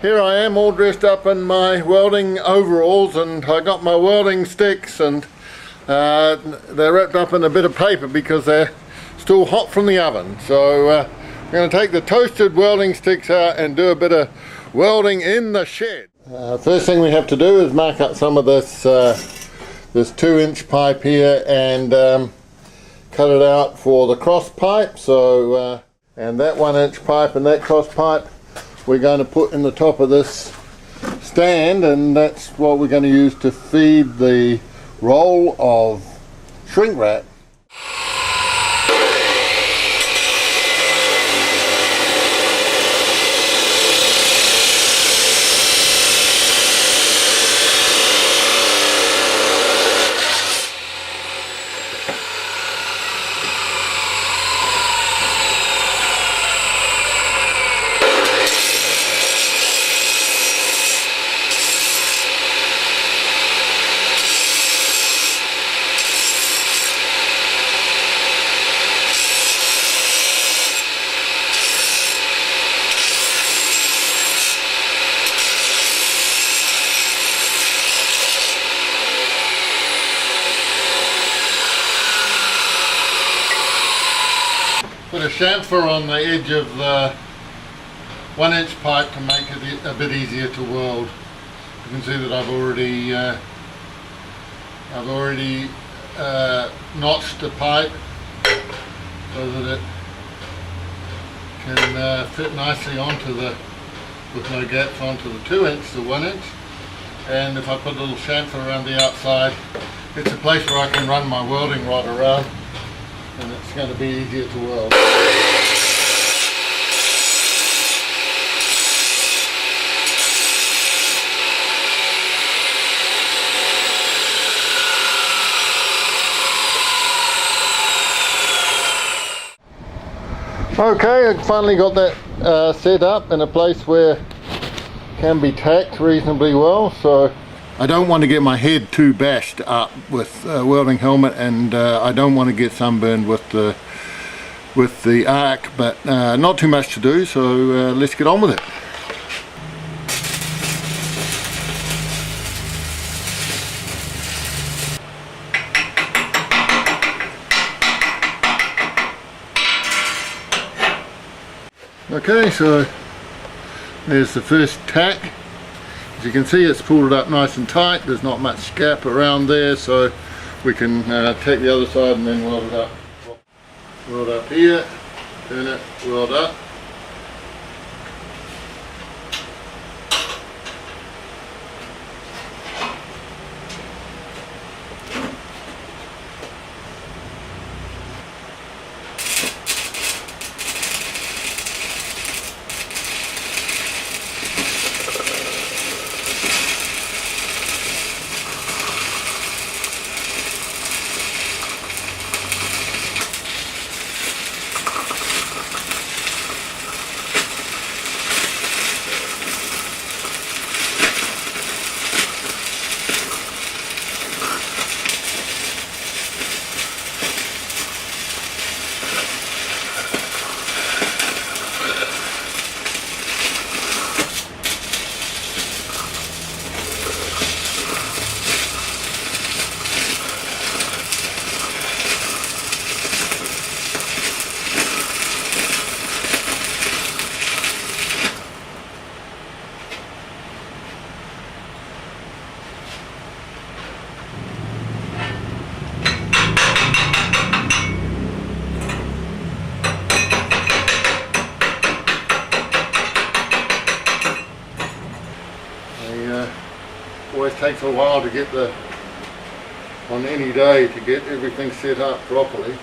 Here I am all dressed up in my welding overalls, and I got my welding sticks, and they're wrapped up in a bit of paper because they're still hot from the oven. So I'm going to take the toasted welding sticks out and do a bit of welding in the shed. First thing we have to do is mark up some of this this 2-inch pipe here and cut it out for the cross pipe. So and that 1-inch pipe and that cross pipe we're going to put in the top of this stand, and that's what we're going to use to feed the roll of shrink wrap. Put a chamfer on the edge of the 1-inch pipe to make it a bit easier to weld. You can see that I've already notched the pipe so that it can fit nicely onto the, with no gaps, onto the 2-inch, the 1-inch. And if I put a little chamfer around the outside, it's a place where I can run my welding rod around, and it's going to be easier to weld. Okay, I finally got that set up in a place where it can be tacked reasonably well. So I don't want to get my head too bashed up with a welding helmet, and I don't want to get sunburned with the arc, but not too much to do, so let's get on with it. Okay, so there's the first tack. As you can see, it's pulled it up nice and tight. There's not much gap around there, so we can take the other side and then weld it up. Weld up here, turn it, weld up. Always takes a while to get on any day to get everything set up properly.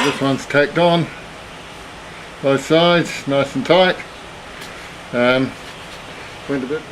This one's tacked on. both sides, nice and tight. Went a bit.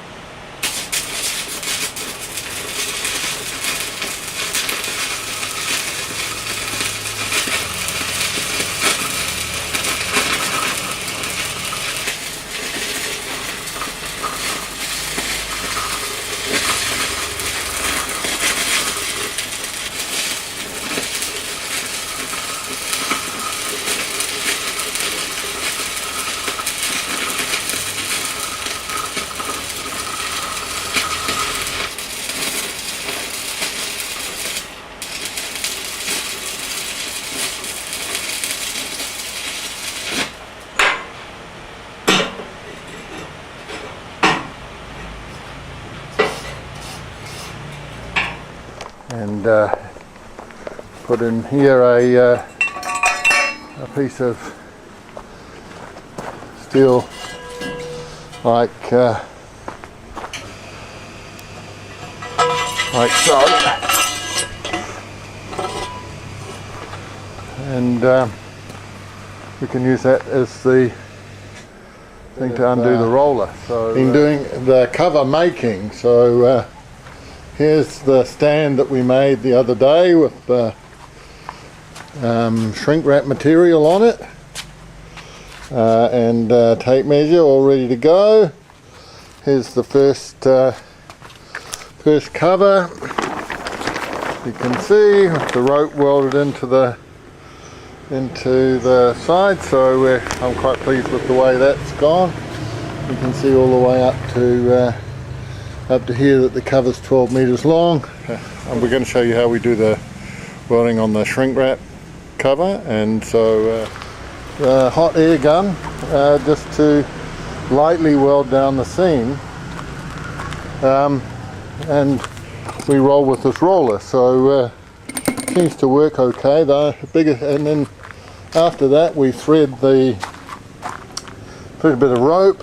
And put in here a piece of steel like so, and we can use that as the thing to undo the roller. So in doing the cover making, so here's the stand that we made the other day with the shrink wrap material on it, and tape measure all ready to go. Here's the first cover. You can see with the rope welded into the side, so I'm quite pleased with the way that's gone. You can see all the way up to here that the cover's 12 meters long, and we're going to show you how we do the welding on the shrink wrap cover. And so the hot air gun, just to lightly weld down the seam, and we roll with this roller, so seems to work okay. The bigger, and then after that we thread a bit of rope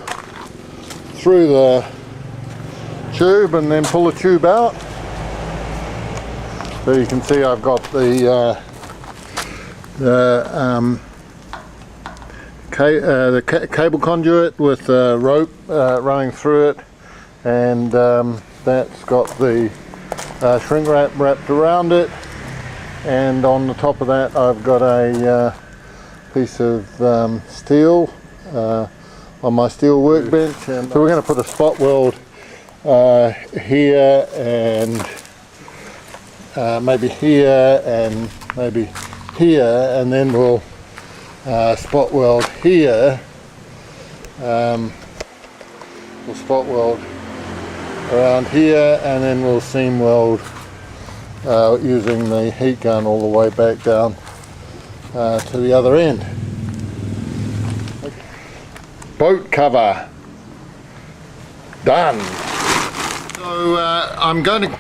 through the tube and then pull the tube out. So you can see I've got the cable conduit with rope running through it, and that's got the shrink wrap wrapped around it, and on the top of that I've got a piece of steel on my steel workbench. And so we're going to put a spot weld here, and maybe here, and maybe here, and then we'll spot weld here. We'll spot weld around here, and then we'll seam weld using the heat gun all the way back down to the other end. Boat cover done. So I'm going to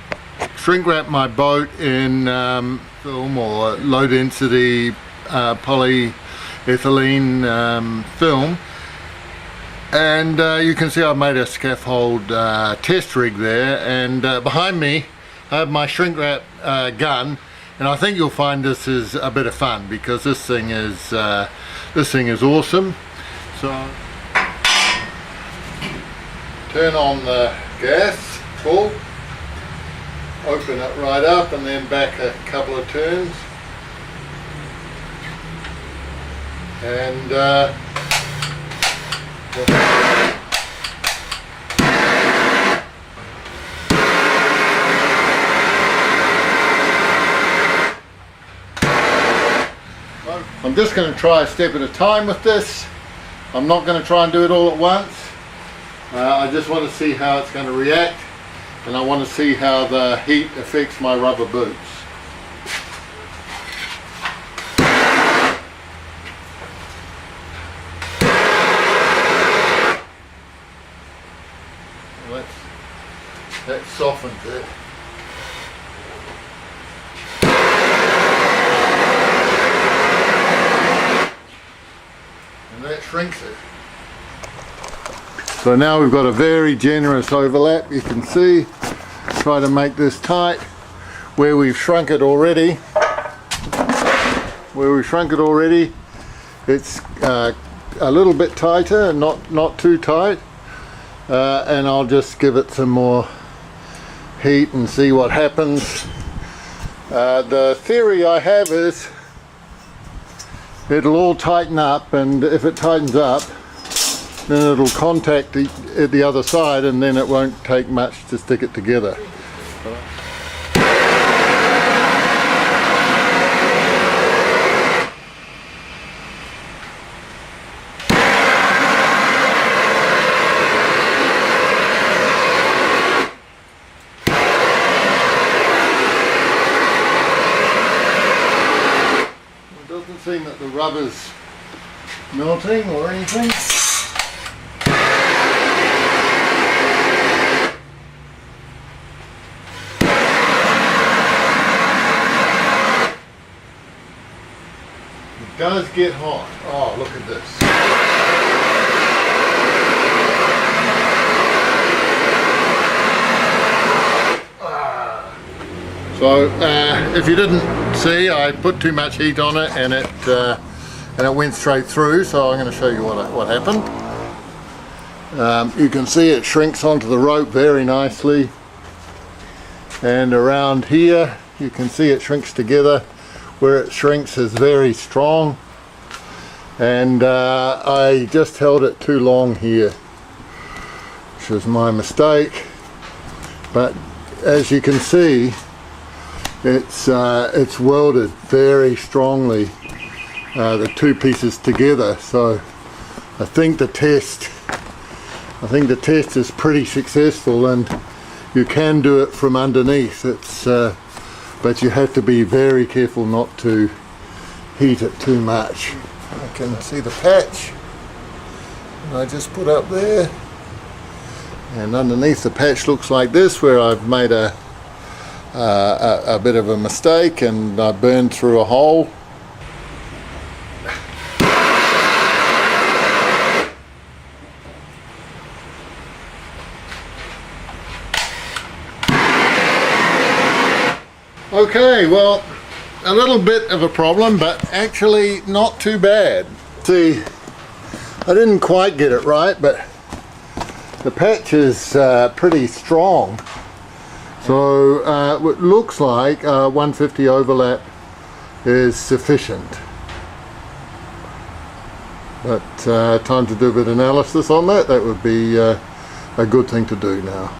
shrink wrap my boat in film or low density polyethylene film, and you can see I've made a scaffold test rig there, and behind me I have my shrink wrap gun, and I think you'll find this is a bit of fun because this thing is awesome. So turn on the gas full, open it right up, and then back a couple of turns, and I'm just going to try a step at a time with this. I'm not going to try and do it all at once. I just want to see how it's going to react, and I want to see how the heat affects my rubber boots. That softens it. And that shrinks it. So now we've got a very generous overlap. You can see, try to make this tight. Where we've shrunk it already, it's a little bit tighter, not too tight, and I'll just give it some more heat and see what happens. The theory I have is it'll all tighten up, and if it tightens up, then it'll contact the other side, and then it won't take much to stick it together. It doesn't seem that the rubber's melting or anything. It does get hot. Oh, look at this. So if you didn't see, I put too much heat on it, and it went straight through. So I'm going to show you what happened. You can see it shrinks onto the rope very nicely, and around here you can see it shrinks together. Where it shrinks is very strong, and I just held it too long here, which was my mistake. But as you can see, it's welded very strongly, the two pieces together. So I think the test is pretty successful, and you can do it from underneath. But you have to be very careful not to heat it too much. I can see the patch, and I just put up there, and underneath the patch looks like this, where I've made a bit of a mistake, and I burned through a hole. Okay, well, a little bit of a problem, but actually not too bad. See, I didn't quite get it right, but the patch is pretty strong. So it looks like 150 overlap is sufficient. But time to do a bit of analysis on that. That would be a good thing to do now.